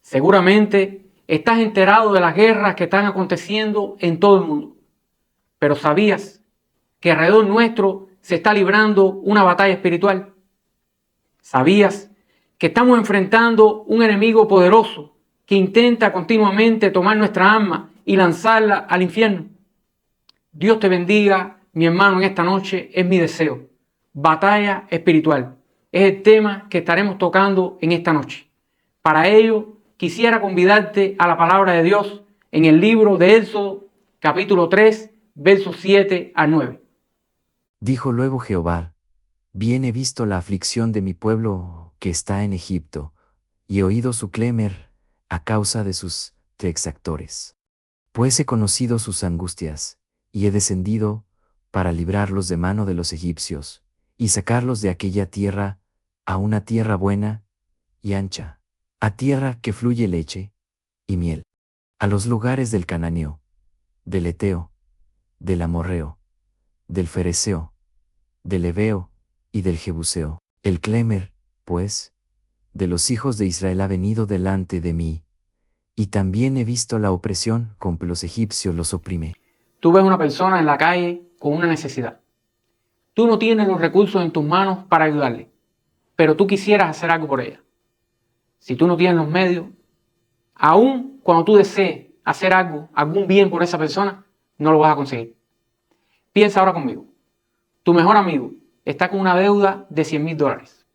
Seguramente estás enterado de las guerras que están aconteciendo en todo el mundo, pero ¿sabías que alrededor nuestro se está librando una batalla espiritual? ¿Sabías que estamos enfrentando un enemigo poderoso que intenta continuamente tomar nuestra alma y lanzarla al infierno? Dios te bendiga, mi hermano, en esta noche es mi deseo. Batalla espiritual es el tema que estaremos tocando en esta noche. Para ello, quisiera convidarte a la palabra de Dios en el libro de Éxodo, capítulo 3, versos 7 al 9. Dijo luego Jehová: Bien he visto la aflicción de mi pueblo que está en Egipto, y he oído su clamor a causa de sus exactores. Pues he conocido sus angustias, y he descendido para librarlos de mano de los egipcios, y sacarlos de aquella tierra a una tierra buena y ancha, a tierra que fluye leche y miel, a los lugares del Cananeo, del Eteo, del Amorreo, del Fereceo, del Heveo y del Jebuseo. El clamor, pues, de los hijos de Israel ha venido delante de mí, y también he visto la opresión con que los egipcios los oprime. Tú ves una persona en la calle con una necesidad. Tú no tienes los recursos en tus manos para ayudarle, pero tú quisieras hacer algo por ella. Si tú no tienes los medios, aun cuando tú desees hacer algo, algún bien por esa persona, no lo vas a conseguir. Piensa ahora conmigo. Tu mejor amigo está con una deuda de $100,000.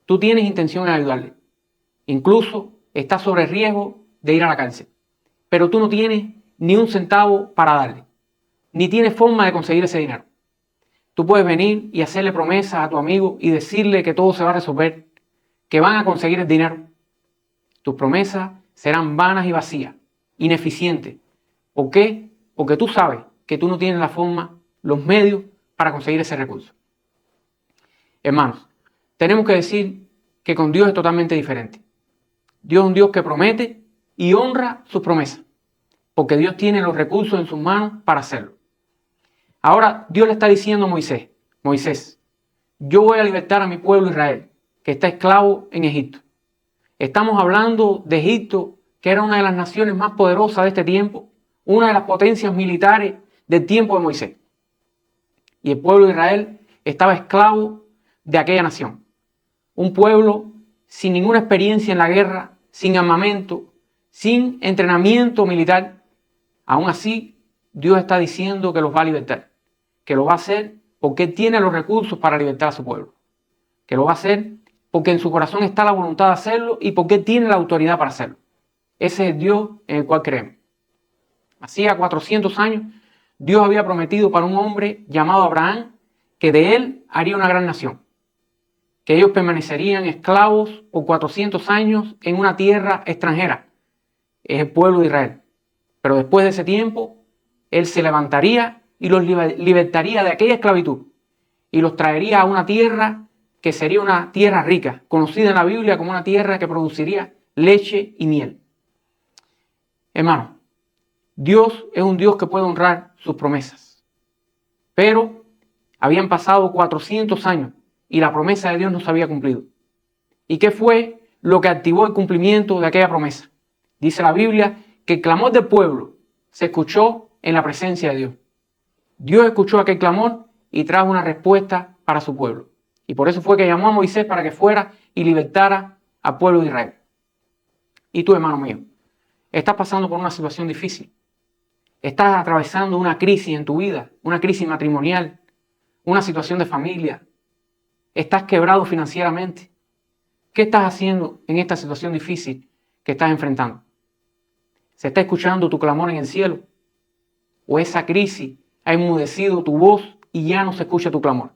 Tú tienes intención de ayudarle. Incluso estás sobre riesgo de ir a la cárcel. Pero tú no tienes ni un centavo para darle. Ni tienes forma de conseguir ese dinero. Tú puedes venir y hacerle promesas a tu amigo y decirle que todo se va a resolver, que van a conseguir el dinero. Tus promesas serán vanas y vacías, ineficientes. ¿Por qué? Porque tú sabes que tú no tienes la forma, los medios para conseguir ese recurso. Hermanos, tenemos que decir que con Dios es totalmente diferente. Dios es un Dios que promete y honra sus promesas, porque Dios tiene los recursos en sus manos para hacerlo. Ahora Dios le está diciendo a Moisés, yo voy a libertar a mi pueblo Israel, que está esclavo en Egipto. Estamos hablando de Egipto, que era una de las naciones más poderosas de este tiempo, una de las potencias militares del tiempo de Moisés. Y el pueblo de Israel estaba esclavo de aquella nación. Un pueblo sin ninguna experiencia en la guerra, sin armamento, sin entrenamiento militar. Aún así, Dios está diciendo que los va a libertar, que lo va a hacer porque Él tiene los recursos para libertar a su pueblo, que lo va a hacer porque en su corazón está la voluntad de hacerlo y porque Él tiene la autoridad para hacerlo. Ese es el Dios en el cual creemos. Hacía 400 años, Dios había prometido para un hombre llamado Abraham que de él haría una gran nación, que ellos permanecerían esclavos por 400 años en una tierra extranjera, es el pueblo de Israel. Pero después de ese tiempo, Él se levantaría y los libertaría de aquella esclavitud y los traería a una tierra que sería una tierra rica, conocida en la Biblia como una tierra que produciría leche y miel. Hermano, Dios es un Dios que puede honrar sus promesas, pero habían pasado 400 años y la promesa de Dios no se había cumplido. ¿Y qué fue lo que activó el cumplimiento de aquella promesa? Dice la Biblia que el clamor del pueblo se escuchó en la presencia de Dios. Dios escuchó aquel clamor y trajo una respuesta para su pueblo. Y por eso fue que llamó a Moisés para que fuera y libertara al pueblo de Israel. Y tú, hermano mío, estás pasando por una situación difícil. Estás atravesando una crisis en tu vida, una crisis matrimonial, una situación de familia. Estás quebrado financieramente. ¿Qué estás haciendo en esta situación difícil que estás enfrentando? ¿Se está escuchando tu clamor en el cielo? ¿O esa crisis ha enmudecido tu voz y ya no se escucha tu clamor?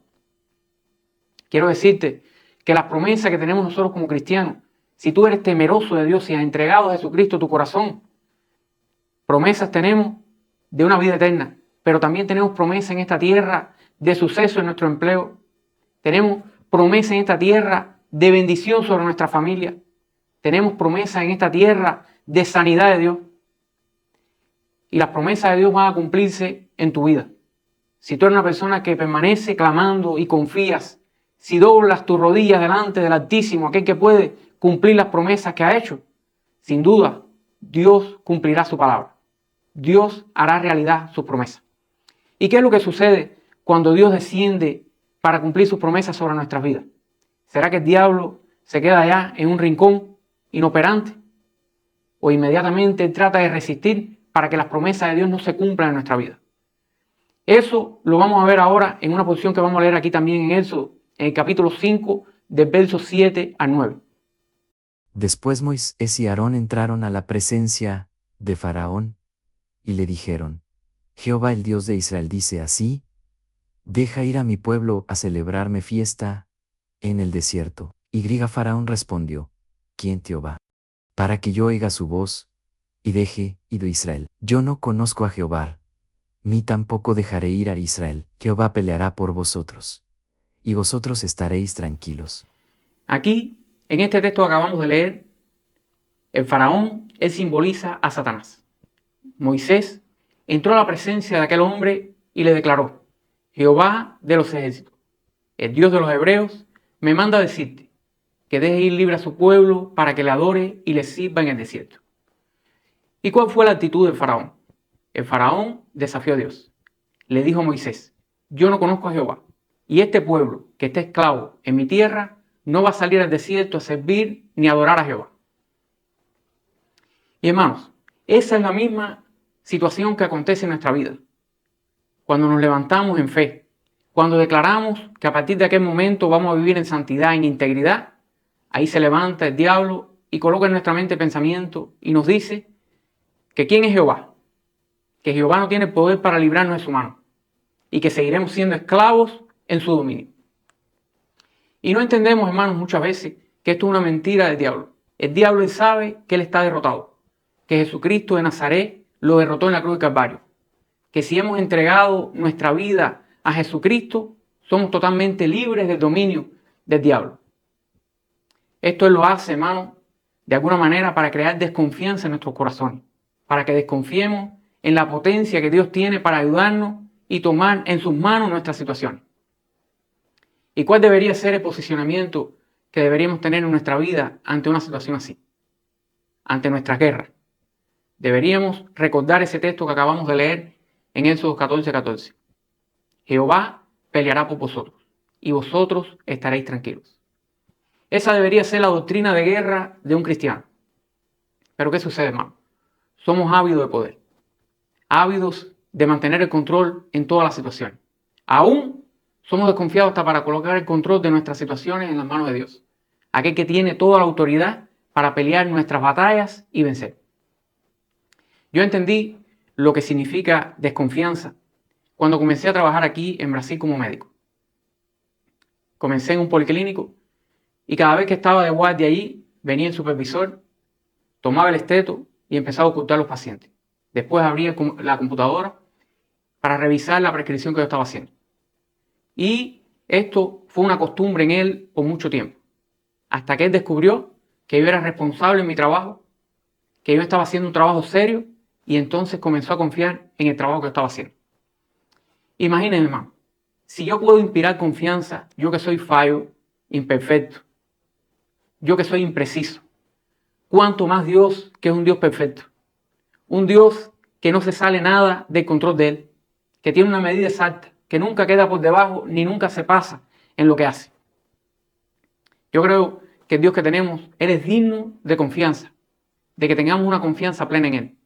Quiero decirte que las promesas que tenemos nosotros como cristianos, si tú eres temeroso de Dios y has entregado a Jesucristo tu corazón, promesas tenemos de una vida eterna, pero también tenemos promesas en esta tierra de suceso en nuestro empleo. Tenemos promesas en esta tierra de bendición sobre nuestra familia. Tenemos promesas en esta tierra de sanidad de Dios. Y las promesas de Dios van a cumplirse en tu vida. Si tú eres una persona que permanece clamando y confías, si doblas tus rodillas delante del Altísimo, aquel que puede cumplir las promesas que ha hecho, sin duda, Dios cumplirá su palabra. Dios hará realidad sus promesas. ¿Y qué es lo que sucede cuando Dios desciende para cumplir sus promesas sobre nuestras vidas? ¿Será que el diablo se queda allá en un rincón inoperante? ¿O inmediatamente trata de resistir para que las promesas de Dios no se cumplan en nuestra vida? Eso lo vamos a ver ahora en una posición que vamos a leer aquí también en Éxodo, en el capítulo 5, del verso 7 al 9. Después Moisés y Aarón entraron a la presencia de Faraón y le dijeron: Jehová el Dios de Israel dice así: deja ir a mi pueblo a celebrarme fiesta en el desierto. Y Faraón respondió: ¿quién Jehová? Para que yo oiga su voz y deje ir a Israel. Yo no conozco a Jehová, ni tampoco dejaré ir a Israel. Jehová peleará por vosotros, y vosotros estaréis tranquilos. Aquí, en este texto que acabamos de leer, el faraón, él simboliza a Satanás. Moisés entró a la presencia de aquel hombre y le declaró: Jehová de los ejércitos, el Dios de los hebreos, me manda a decirte que deje ir libre a su pueblo para que le adore y le sirva en el desierto. ¿Y cuál fue la actitud del faraón? El faraón desafió a Dios. Le dijo a Moisés: yo no conozco a Jehová, y este pueblo que está esclavo en mi tierra no va a salir al desierto a servir ni a adorar a Jehová. Y hermanos, esa es la misma situación que acontece en nuestra vida. Cuando nos levantamos en fe, cuando declaramos que a partir de aquel momento vamos a vivir en santidad, en integridad, ahí se levanta el diablo y coloca en nuestra mente pensamiento y nos dice que ¿quién es Jehová? Que Jehová no tiene poder para librarnos de su mano y que seguiremos siendo esclavos en su dominio. Y no entendemos, hermanos, muchas veces que esto es una mentira del diablo. El diablo él sabe que él está derrotado, que Jesucristo de Nazaret lo derrotó en la cruz de Calvario, que si hemos entregado nuestra vida a Jesucristo, somos totalmente libres del dominio del diablo. Esto él lo hace, hermanos, de alguna manera para crear desconfianza en nuestros corazones, para que desconfiemos en la potencia que Dios tiene para ayudarnos y tomar en sus manos nuestras situaciones. ¿Y cuál debería ser el posicionamiento que deberíamos tener en nuestra vida ante una situación así? Ante nuestras guerras. Deberíamos recordar ese texto que acabamos de leer en Éxodo 14:14. Jehová peleará por vosotros y vosotros estaréis tranquilos. Esa debería ser la doctrina de guerra de un cristiano. Pero ¿qué sucede, hermano? Somos ávidos de poder, ávidos de mantener el control en todas las situaciones. Aún somos desconfiados hasta para colocar el control de nuestras situaciones en las manos de Dios, aquel que tiene toda la autoridad para pelear nuestras batallas y vencer. Yo entendí lo que significa desconfianza cuando comencé a trabajar aquí en Brasil como médico. Comencé en un policlínico y cada vez que estaba de guardia allí, venía el supervisor, tomaba el esteto y empezaba a ocultar a los pacientes. Después abría la computadora para revisar la prescripción que yo estaba haciendo. Y esto fue una costumbre en él por mucho tiempo, hasta que él descubrió que yo era responsable en mi trabajo, que yo estaba haciendo un trabajo serio, y entonces comenzó a confiar en el trabajo que yo estaba haciendo. Imagínense, hermano, si yo puedo inspirar confianza, yo que soy fallo, imperfecto, yo que soy impreciso, ¿cuánto más Dios, que es un Dios perfecto? Un Dios que no se sale nada del control de Él, que tiene una medida exacta, que nunca queda por debajo ni nunca se pasa en lo que hace. Yo creo que el Dios que tenemos, Él es digno de confianza, de que tengamos una confianza plena en Él.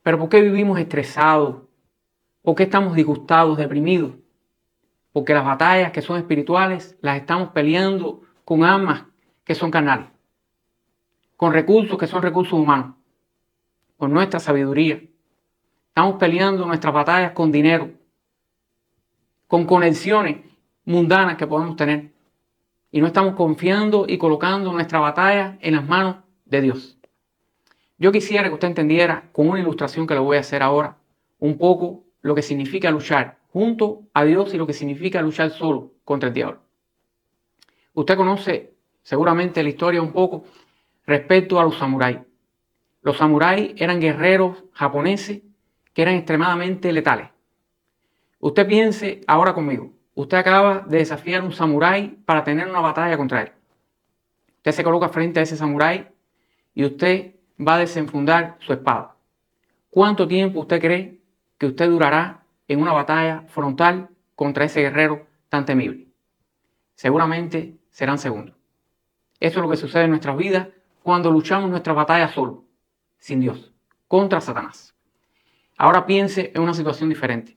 Pero ¿por qué vivimos estresados? ¿Por qué estamos disgustados, deprimidos? Porque las batallas que son espirituales las estamos peleando con armas que son carnales, con recursos que son recursos humanos, con nuestra sabiduría. Estamos peleando nuestras batallas con dinero, con conexiones mundanas que podemos tener. Y no estamos confiando y colocando nuestra batalla en las manos de Dios. Yo quisiera que usted entendiera con una ilustración que le voy a hacer ahora un poco lo que significa luchar junto a Dios y lo que significa luchar solo contra el diablo. Usted conoce seguramente la historia un poco respecto a los samuráis. Los samuráis eran guerreros japoneses que eran extremadamente letales. Usted piense ahora conmigo. Usted acaba de desafiar a un samurái para tener una batalla contra él. Usted se coloca frente a ese samurái y usted va a desenfundar su espada. ¿Cuánto tiempo usted cree que usted durará en una batalla frontal contra ese guerrero tan temible? Seguramente serán segundos. Eso es lo que sucede en nuestras vidas cuando luchamos nuestra batalla solo, sin Dios, contra Satanás. Ahora piense en una situación diferente.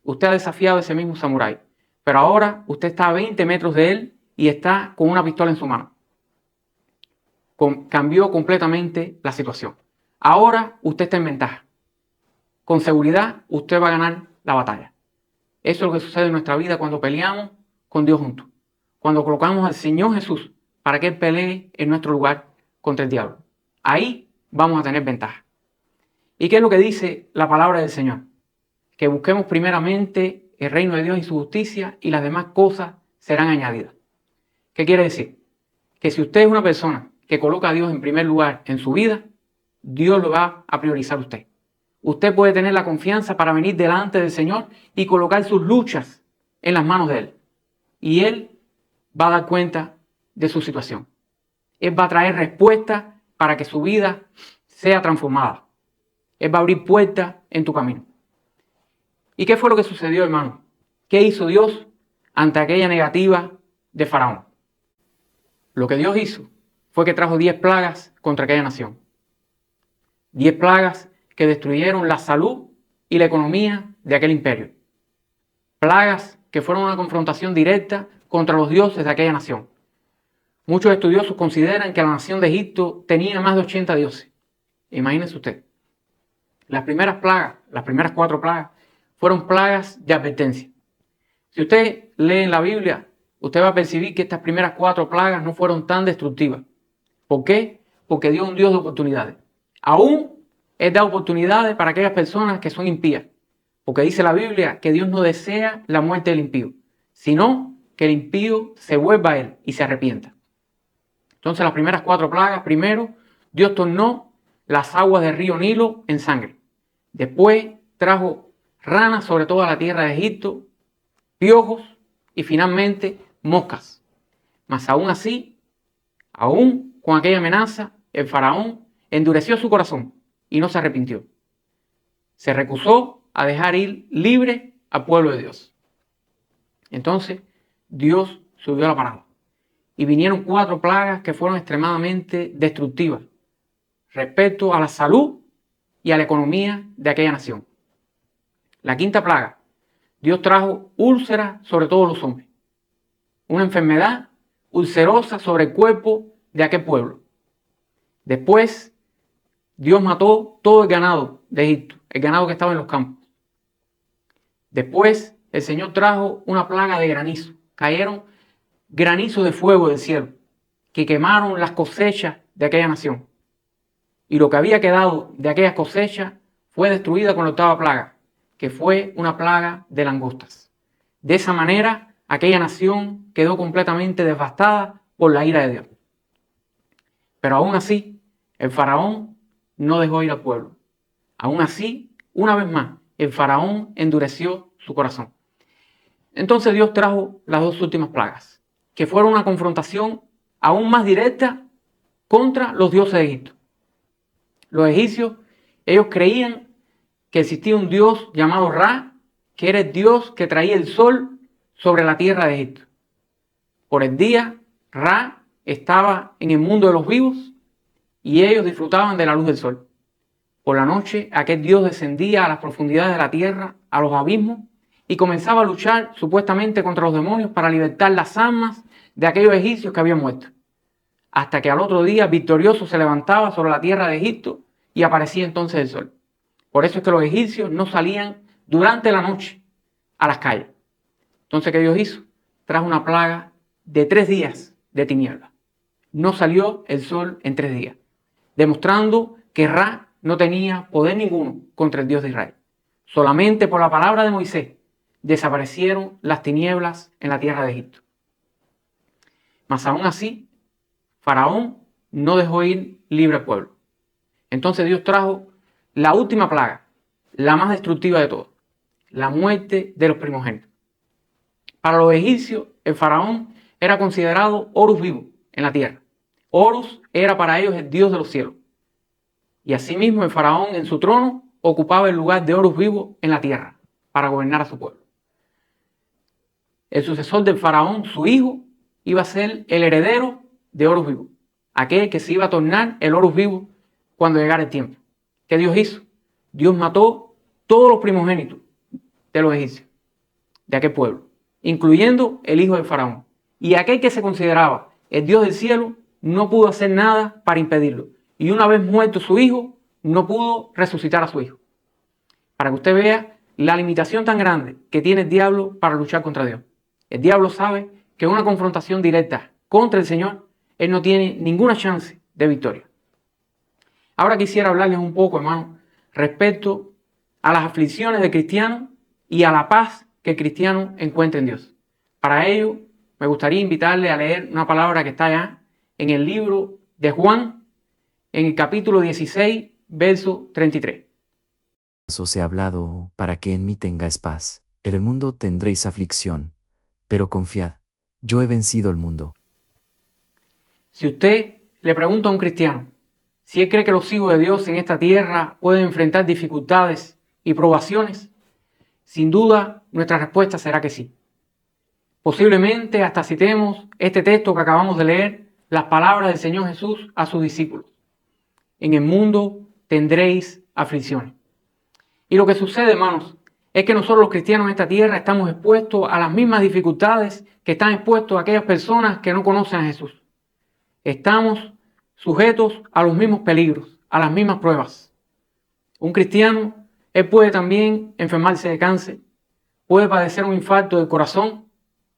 Usted ha desafiado a ese mismo samurái, pero ahora usted está a 20 metros de él y está con una pistola en su mano. Cambió completamente la situación. Ahora usted está en ventaja. Con seguridad usted va a ganar la batalla. Eso es lo que sucede en nuestra vida cuando peleamos con Dios juntos. Cuando colocamos al Señor Jesús para que Él pelee en nuestro lugar contra el diablo. Ahí vamos a tener ventaja. ¿Y qué es lo que dice la palabra del Señor? Que busquemos primeramente el reino de Dios y su justicia y las demás cosas serán añadidas. ¿Qué quiere decir? Que si usted es una persona que coloca a Dios en primer lugar en su vida, Dios lo va a priorizar a usted. Usted puede tener la confianza para venir delante del Señor y colocar sus luchas en las manos de Él. Y Él va a dar cuenta de su situación. Él va a traer respuestas para que su vida sea transformada. Él va a abrir puertas en tu camino. ¿Y qué fue lo que sucedió, hermano? ¿Qué hizo Dios ante aquella negativa de Faraón? Lo que Dios hizo fue que trajo 10 plagas contra aquella nación. 10 plagas que destruyeron la salud y la economía de aquel imperio. Plagas que fueron una confrontación directa contra los dioses de aquella nación. Muchos estudiosos consideran que la nación de Egipto tenía más de 80 dioses. Imagínense usted. Las primeras plagas, las primeras 4 plagas, fueron plagas de advertencia. Si usted lee en la Biblia, usted va a percibir que estas primeras 4 plagas no fueron tan destructivas. ¿Por qué? Porque Dios es un Dios de oportunidades. Aún Él da oportunidades para aquellas personas que son impías. Porque dice la Biblia que Dios no desea la muerte del impío, sino que el impío se vuelva a Él y se arrepienta. Entonces las primeras 4 plagas, primero, Dios tornó las aguas del río Nilo en sangre. Después trajo ranas sobre toda la tierra de Egipto, piojos y finalmente moscas. Mas aún así, aún con aquella amenaza, el faraón endureció su corazón y no se arrepintió. Se recusó a dejar ir libre al pueblo de Dios. Entonces Dios subió la parada y vinieron 4 plagas que fueron extremadamente destructivas respecto a la salud y a la economía de aquella nación. La 5ª plaga, Dios trajo úlceras sobre todos los hombres. Una enfermedad ulcerosa sobre el cuerpo de aquel pueblo. Después, Dios mató todo el ganado de Egipto, el ganado que estaba en los campos. Después, el Señor trajo una plaga de granizo. Cayeron granizos de fuego del cielo que quemaron las cosechas de aquella nación. Y lo que había quedado de aquellas cosechas fue destruida con la 8ª plaga, que fue una plaga de langostas. De esa manera, aquella nación quedó completamente devastada por la ira de Dios. Pero aún así, el faraón no dejó ir al pueblo. Aún así, una vez más, el faraón endureció su corazón. Entonces Dios trajo las 2 últimas plagas, que fueron una confrontación aún más directa contra los dioses de Egipto. Los egipcios, ellos creían que existía un dios llamado Ra, que era el dios que traía el sol sobre la tierra de Egipto. Por el día, Ra estaba en el mundo de los vivos y ellos disfrutaban de la luz del sol. Por la noche, aquel dios descendía a las profundidades de la tierra, a los abismos, y comenzaba a luchar supuestamente contra los demonios para libertar las almas de aquellos egipcios que habían muerto. Hasta que al otro día, victorioso, se levantaba sobre la tierra de Egipto y aparecía entonces el sol. Por eso es que los egipcios no salían durante la noche a las calles. Entonces, ¿qué Dios hizo? Trajo una plaga de 3 días de tinieblas. No salió el sol en 3 días, demostrando que Ra no tenía poder ninguno contra el Dios de Israel. Solamente por la palabra de Moisés desaparecieron las tinieblas en la tierra de Egipto. Mas aún así, Faraón no dejó ir libre al pueblo. Entonces Dios trajo la última plaga, la más destructiva de todas, la muerte de los primogénitos. Para los egipcios, el faraón era considerado Horus vivo en la tierra. Horus era para ellos el dios de los cielos. Y asimismo el faraón en su trono ocupaba el lugar de Horus vivo en la tierra para gobernar a su pueblo. El sucesor del faraón, su hijo, iba a ser el heredero de Horus vivo, aquel que se iba a tornar el Horus vivo cuando llegara el tiempo. ¿Qué Dios hizo? Dios mató todos los primogénitos de los egipcios, de aquel pueblo, incluyendo el hijo del faraón. Y aquel que se consideraba el Dios del cielo no pudo hacer nada para impedirlo. Y una vez muerto su hijo, no pudo resucitar a su hijo. Para que usted vea la limitación tan grande que tiene el diablo para luchar contra Dios. El diablo sabe que en una confrontación directa contra el Señor, él no tiene ninguna chance de victoria. Ahora quisiera hablarles un poco, hermano, respecto a las aflicciones del cristiano y a la paz que el cristiano encuentra en Dios. Para ello, me gustaría invitarle a leer una palabra que está allá en el libro de Juan, en el capítulo 16, verso 33. Os he hablado para que en mí tengáis paz. En el mundo tendréis aflicción, pero confiad, yo he vencido el mundo. Si usted le pregunta a un cristiano si él cree que los hijos de Dios en esta tierra pueden enfrentar dificultades y probaciones, sin duda nuestra respuesta será que sí. Posiblemente hasta citemos este texto que acabamos de leer, las palabras del Señor Jesús a sus discípulos. En el mundo tendréis aflicciones. Y lo que sucede, hermanos, es que nosotros los cristianos en esta tierra estamos expuestos a las mismas dificultades que están expuestos a aquellas personas que no conocen a Jesús. Estamos sujetos a los mismos peligros, a las mismas pruebas. Un cristiano, él puede también enfermarse de cáncer, puede padecer un infarto del corazón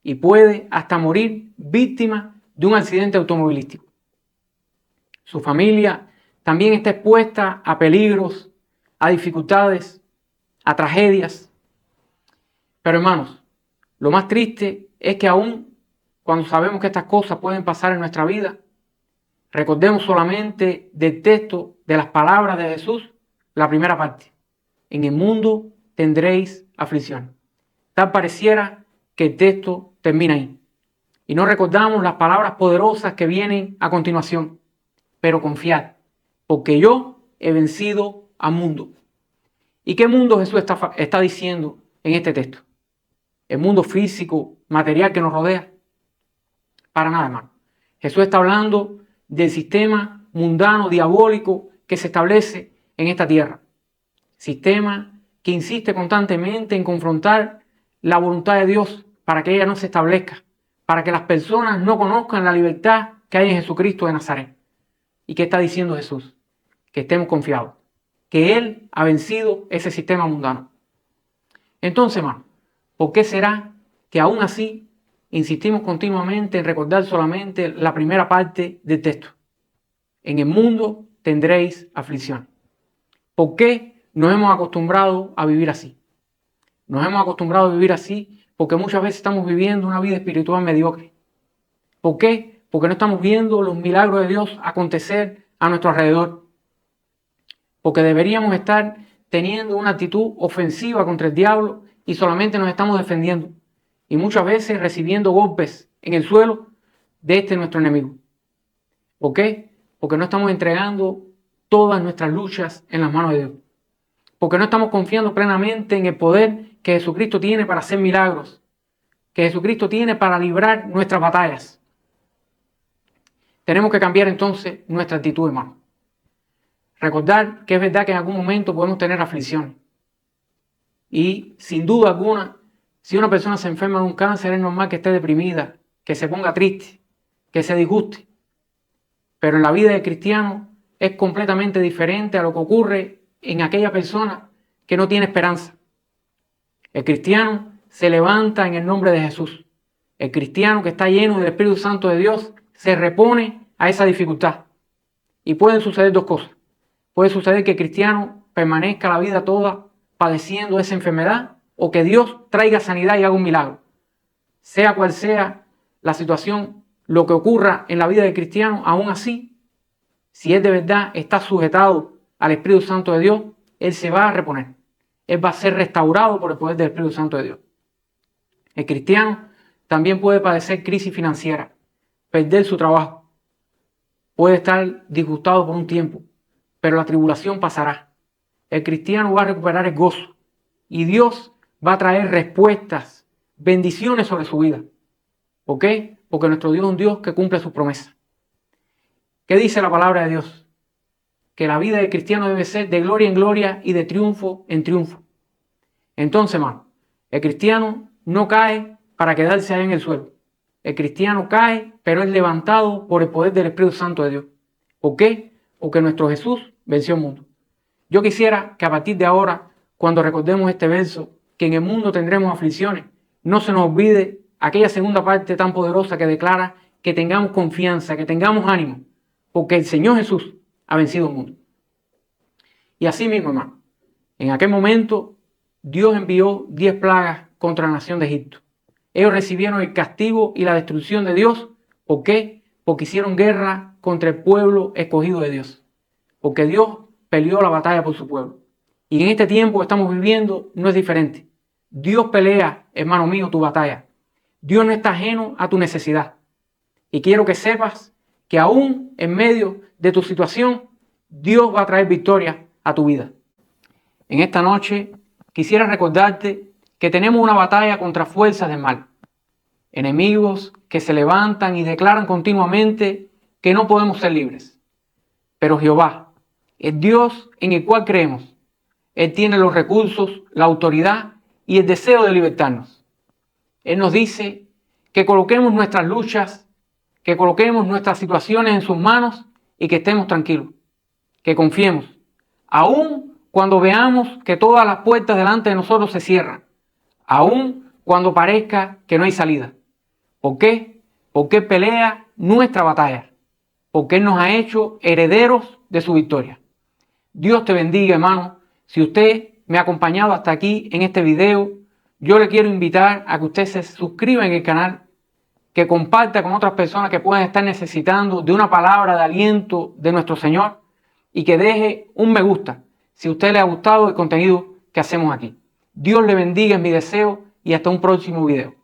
y puede hasta morir víctima de un accidente automovilístico. Su familia también está expuesta a peligros, a dificultades, a tragedias. Pero hermanos, lo más triste es que aún cuando sabemos que estas cosas pueden pasar en nuestra vida, recordemos solamente del texto de las palabras de Jesús, la primera parte. En el mundo tendréis aflicción. Tal pareciera que el texto termina ahí. Y no recordamos las palabras poderosas que vienen a continuación. Pero confiad, porque yo he vencido al mundo. ¿Y qué mundo Jesús está diciendo en este texto? ¿El mundo físico, material que nos rodea? Para nada, hermano. Jesús está hablando del sistema mundano, diabólico que se establece en esta tierra. Sistema que insiste constantemente en confrontar la voluntad de Dios para que ella no se establezca, para que las personas no conozcan la libertad que hay en Jesucristo de Nazaret. ¿Y qué está diciendo Jesús? Que estemos confiados, que Él ha vencido ese sistema mundano. Entonces, hermano, ¿por qué será que aún así insistimos continuamente en recordar solamente la primera parte del texto? En el mundo tendréis aflicción. ¿Por qué nos hemos acostumbrado a vivir así? Nos hemos acostumbrado a vivir así porque muchas veces estamos viviendo una vida espiritual mediocre. ¿Por qué? Porque no estamos viendo los milagros de Dios acontecer a nuestro alrededor. Porque deberíamos estar teniendo una actitud ofensiva contra el diablo y solamente nos estamos defendiendo. Y muchas veces recibiendo golpes en el suelo de nuestro enemigo. ¿Por qué? Porque no estamos entregando todas nuestras luchas en las manos de Dios. Porque no estamos confiando plenamente en el poder que Jesucristo tiene para hacer milagros, que Jesucristo tiene para librar nuestras batallas. Tenemos que cambiar entonces nuestra actitud, hermano. Recordar que es verdad que en algún momento podemos tener aflicciones. Y sin duda alguna, si una persona se enferma de un cáncer, es normal que esté deprimida, que se ponga triste, que se disguste. Pero en la vida del cristiano es completamente diferente a lo que ocurre en aquella persona que no tiene esperanza. El cristiano se levanta en el nombre de Jesús. El cristiano que está lleno del Espíritu Santo de Dios se repone a esa dificultad. Y pueden suceder dos cosas. Puede suceder que el cristiano permanezca la vida toda padeciendo esa enfermedad o que Dios traiga sanidad y haga un milagro. Sea cual sea la situación, lo que ocurra en la vida del cristiano, aún así, si él de verdad está sujetado al Espíritu Santo de Dios, él se va a reponer. Él va a ser restaurado por el poder del Espíritu Santo de Dios. El cristiano también puede padecer crisis financiera, perder su trabajo. puede estar disgustado por un tiempo, pero la tribulación pasará. El cristiano va a recuperar el gozo y Dios va a traer respuestas, bendiciones sobre su vida. ¿Por qué? Porque nuestro Dios es un Dios que cumple sus promesas. ¿Qué dice la palabra de Dios? Que la vida del cristiano debe ser de gloria en gloria y de triunfo en triunfo. Entonces, hermano, el cristiano no cae para quedarse ahí en el suelo. El cristiano cae, pero es levantado por el poder del Espíritu Santo de Dios. ¿Por qué? Porque nuestro Jesús venció el mundo. Yo quisiera que a partir de ahora, cuando recordemos este verso, que en el mundo tendremos aflicciones, no se nos olvide aquella segunda parte tan poderosa que declara que tengamos confianza, que tengamos ánimo, porque el Señor Jesús ha vencido el mundo. Y así mismo, hermano, en aquel momento Dios envió 10 plagas contra la nación de Egipto. Ellos recibieron el castigo y la destrucción de Dios. ¿Por qué? Porque hicieron guerra contra el pueblo escogido de Dios. Porque Dios peleó la batalla por su pueblo. Y en este tiempo que estamos viviendo no es diferente. Dios pelea, hermano mío, tu batalla. Dios no está ajeno a tu necesidad. Y quiero que sepas que aún en medio de tu situación, Dios va a traer victoria a tu vida. En esta noche quisiera recordarte que tenemos una batalla contra fuerzas del mal. Enemigos que se levantan y declaran continuamente que no podemos ser libres. Pero Jehová, el Dios en el cual creemos, Él tiene los recursos, la autoridad y el deseo de libertarnos. Él nos dice que coloquemos nuestras luchas, que coloquemos nuestras situaciones en sus manos y que estemos tranquilos, que confiemos, aún cuando veamos que todas las puertas delante de nosotros se cierran, aún cuando parezca que no hay salida. ¿Por qué? Porque Él pelea nuestra batalla, porque Él nos ha hecho herederos de su victoria. Dios te bendiga, hermano. Si usted me ha acompañado hasta aquí en este video, yo le quiero invitar a que usted se suscriba en el canal, que comparta con otras personas que puedan estar necesitando de una palabra de aliento de nuestro Señor y que deje un me gusta si a usted le ha gustado el contenido que hacemos aquí. Dios le bendiga, es mi deseo, y hasta un próximo video.